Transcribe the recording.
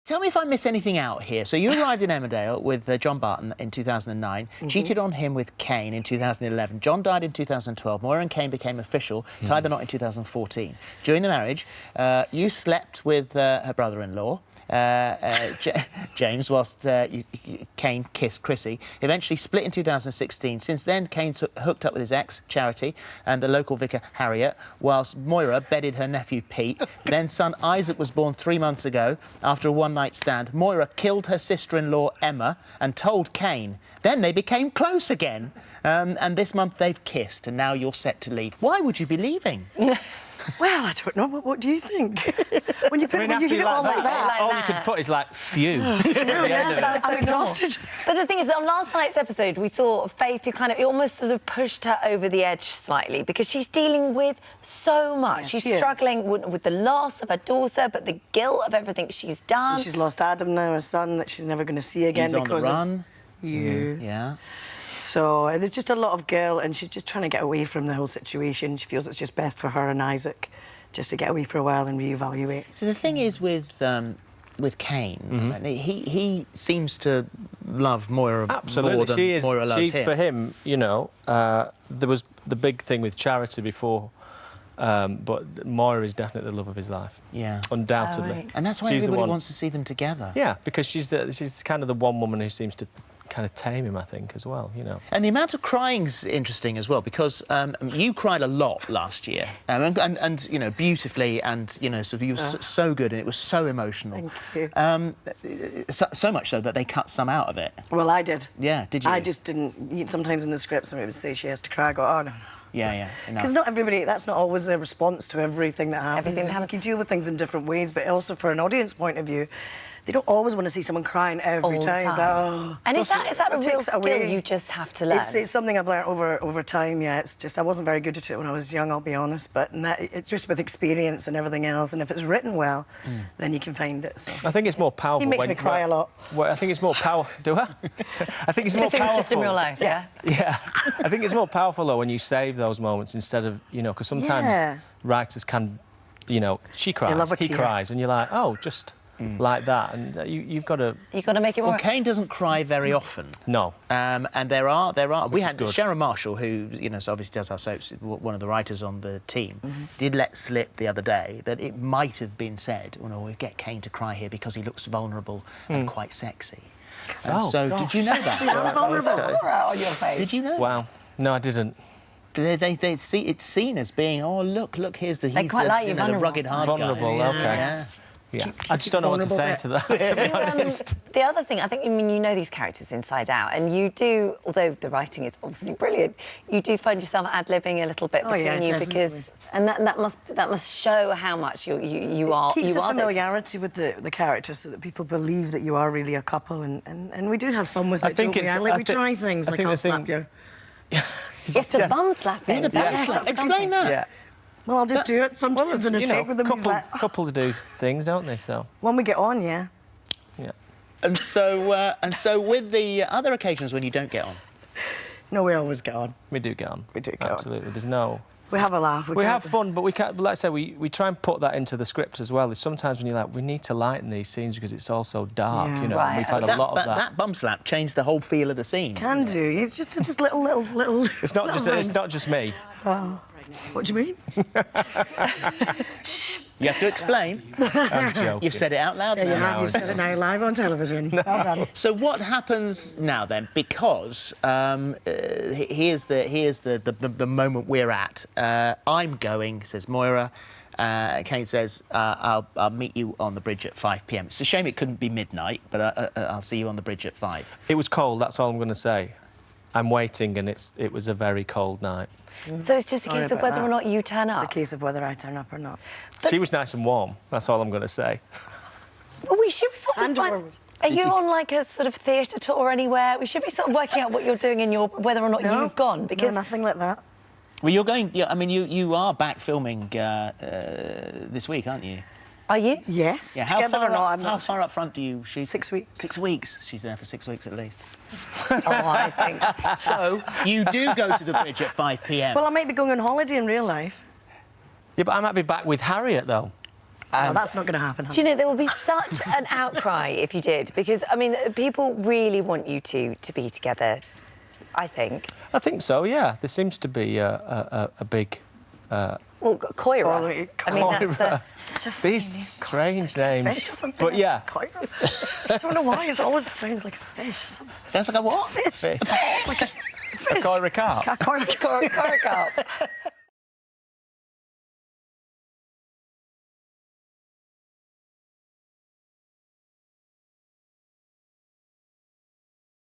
Tell me if I miss anything out here. So you arrived in Emmerdale with John Barton in 2009, cheated on him with Cain in 2011. John died in 2012. Moira and Cain became official, tied the knot in 2014. During the marriage, you slept with her brother-in-law, James, whilst Cain kissed Chrissy. Eventually split in 2016. Since then, Cain's hooked up with his ex, Charity, and the local vicar, Harriet, whilst Moira bedded her nephew, Pete. Then son Isaac was born 3 months ago. After a one-night stand, Moira killed her sister-in-law, Emma, and told Cain. Then they became close again. And this month they've kissed, and now you're set to leave. Why would you be leaving? Well, I don't know. What do you think? When you put when you hear it all like that, all you could put is like "phew." I'm exhausted. But the thing is, on last night's episode, we saw Faith, who kind of almost sort of pushed her over the edge slightly because she's dealing with so much. Yes, she's struggling with the loss of her daughter, but the guilt of everything she's done. And she's lost Adam now, her son, that she's never going to see again because of you. Yeah. So there's just a lot of guilt, and she's just trying to get away from the whole situation. She feels it's just best for her and Isaac just to get away for a while and reevaluate. So the thing is with Cain, he seems to love Moira more than Moira loves him. For him, you know, there was the big thing with Charity before, but Moira is definitely the love of his life. Yeah. Undoubtedly. Right. And that's why everybody wants to see them together. Yeah, because she's kind of the one woman who seems to kind of tame him, I think, as well, you know. And the amount of crying's interesting as well, because you cried a lot last year, and you know, beautifully, and, you know, sort of you were so good, and it was so emotional. Thank you. So much so that they cut some out of it. Well, I did. Yeah, did you? I just didn't. Sometimes in the script, somebody would say she has to cry. I go, oh, no. Yeah. Because not everybody, that's not always their response to everything that happens. Everything that happens. You deal with things in different ways, but also for an audience point of view, they don't always want to see someone crying every time. It's like, oh. And is that a real skill you just have to learn? It's something I've learned over time, yeah. It's just, I wasn't very good at it when I was young, I'll be honest, but it's just with experience and everything else, and if it's written well, then you can find it. So. I think it's more powerful. He makes me cry a lot. Well, I think it's more powerful. Do I? I think it's more powerful. Just in real life, yeah? Yeah. I think it's more powerful, though, when you save those moments instead of, you know, because sometimes writers can, you know, she cries, he cries, and you're like, oh, just... like that, and you've got to make it work. Well, Cain doesn't cry very often. No. And there are. We had good. Sharon Marshall, who, you know, so obviously does our soaps, one of the writers on the team, did let slip the other day that it might have been said, oh no, we'll get Cain to cry here because he looks vulnerable and quite sexy. And so, gosh. did you know that? Vulnerable. On your face. Did you know? Wow. No, I didn't. They see it's seen as being, oh look, he's the quite like you, the rugged hard guy. Vulnerable. Okay. Yeah. Yeah. I just don't know what to say to that, to be honest. The other thing, I think, I mean, you know these characters inside out, and you do, although the writing is obviously brilliant, you do find yourself ad-libbing a little bit between you, definitely. because... And that must show how much you are... It keeps you a are familiarity with the characters so that people believe that you are really a couple, and we do have fun with it. I think it's... we try things like I'll slap you. Yes, the bum slapping. Yeah, the bum slap. Explain that. Yeah. Well, I'll just do it sometimes in a take with them. Couples do things, don't they? So when we get on, yeah. And so with the other occasions when you don't get on. No, we always get on. We do get on. We do get on. Absolutely. There's no... We have a laugh. We have fun, but we can't... Like I say, we try and put that into the script as well. There's sometimes when you're like, we need to lighten these scenes because it's all so dark, you know. Right. And we've had a lot of that. That bum slap changed the whole feel of the scene. Can do. It's just little. It's not just me. Oh. What do you mean? You have to explain. I'm joking. You've said it out loud. Yeah, you now. have. You've said it now live on television. Well done. So what happens now then? Because here's the moment we're at. I'm going, says Moira. Cain says, I'll meet you on the bridge at 5 p.m. It's a shame it couldn't be midnight, but I'll see you on the bridge at 5. It was cold. That's all I'm going to say. I'm waiting, and it was a very cold night. So it's just a case of whether or not you turn up. It's a case of whether I turn up or not. She was nice and warm. That's all I'm going to say. Well, we should sort of... Are you on, like, a sort of theatre tour anywhere? We should be sort of working out what you're doing in your... whether or not you've gone, because... No, nothing like that. Well, you're going... Yeah, I mean, you are back filming this week, aren't you? Are you? Yes. Yeah, Together or not, how far up front do you shoot? 6 weeks. 6 weeks. She's there for 6 weeks at least. Oh, I think... So, you do go to the bridge at 5 p.m. Well, I might be going on holiday in real life. Yeah, but I might be back with Harriet, though. No, that's not going to happen. Do you know, there will be such an outcry if you did, because, I mean, people really want you two to be together, I think. I think so, yeah. There seems to be a big... Well, Coira. I mean, that's such a these strange names. Fish or something. But yeah. Coira. I don't know why. It always sounds like a fish or something. Sounds like a what? Fish. It's like a fish. A Coira carp. A Coira Coira carp.